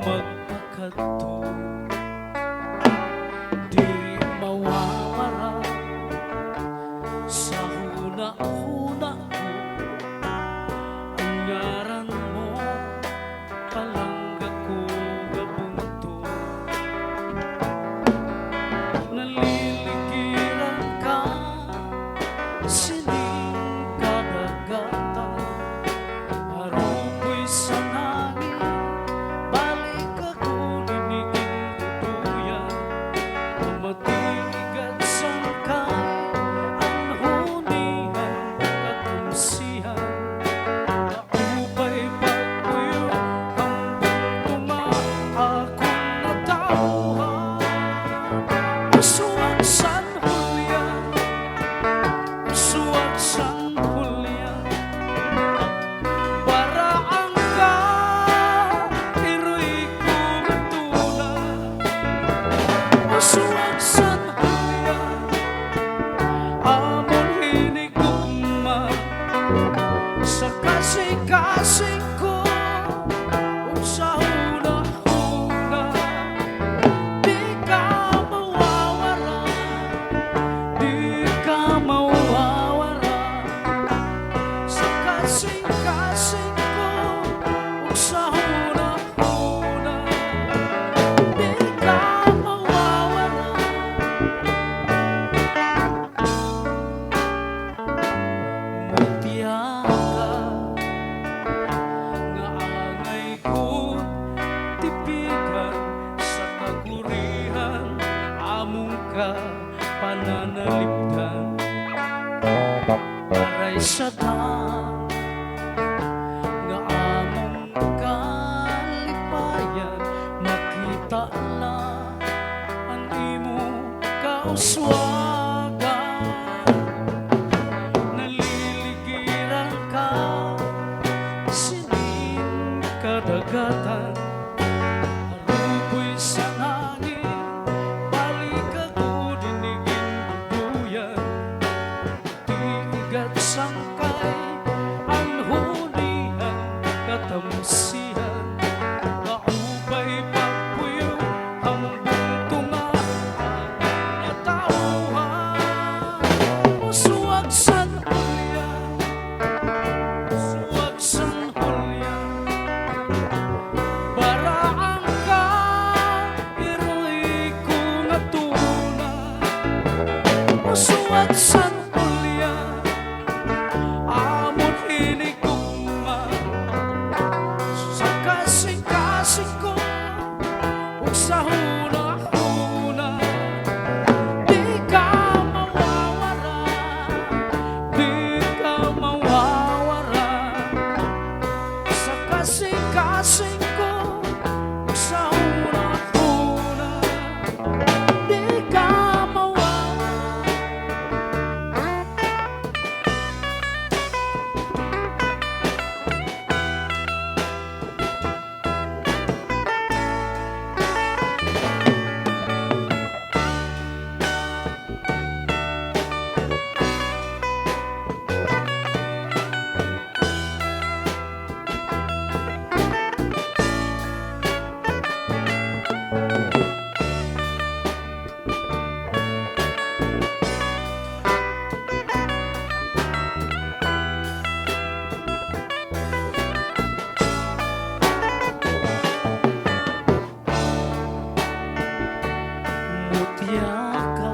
magpakadto diri mawawara sa huna-huna ko ang ngaran mo palangga ko gabunto naliligiran ka sining kadagatan harupoy sa hangin balik ako niniging tutuyan matigat sangkay ang hunihan katumsihan naupay pagpuyo hanggang tumaakong natauhan usuwag san hulyan usuwag san hulyan baraan ka iro'y kumatulad usuwag san hulyan amon hinigugma sa kasing-kasing ko ug sa huna-huna di ka mawawala di ka mawawala sa kasing-kasing ko ug sa huna-huna di ka mawawala mutya ka nga angay ko tipigan sa kagurihan among ka pananalipdan aray sa daan nga among kalipayan makita na ang imo kauswagan naliligiran ka sining kadagatan harupoy sa hangin balik ako diniging duduyan tigat sangkay ang hunihan katamsihan naupay pagpuyo hambong tumaakong natauhan usuwag san hulyan usuwag san hulyan baraan ka iro'y kumatulad usuwag san hulyan amon hinigugma sa kasing-kasing ko ug sa huna-huna di ka mawawala di ka mawawala sa kasing-kasing ko ug sa huna-huna di ka mawawala mutya ka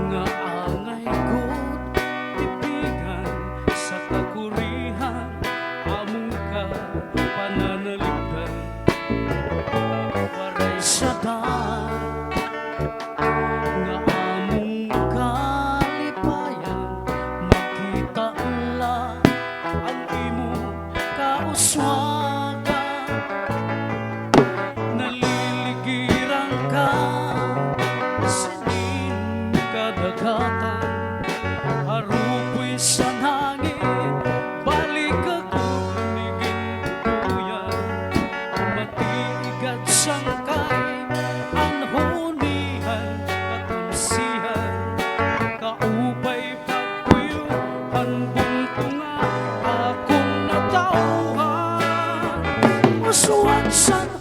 nga angay ko tipigan sa kagurihan among ka pananalipdan waray sa daan nga among kalipayan makita la ang imo kauswagan naliligiran ka sining kadagatan harupoy sa hangin balik ako niging tutuyan matigat sangkay maswag sa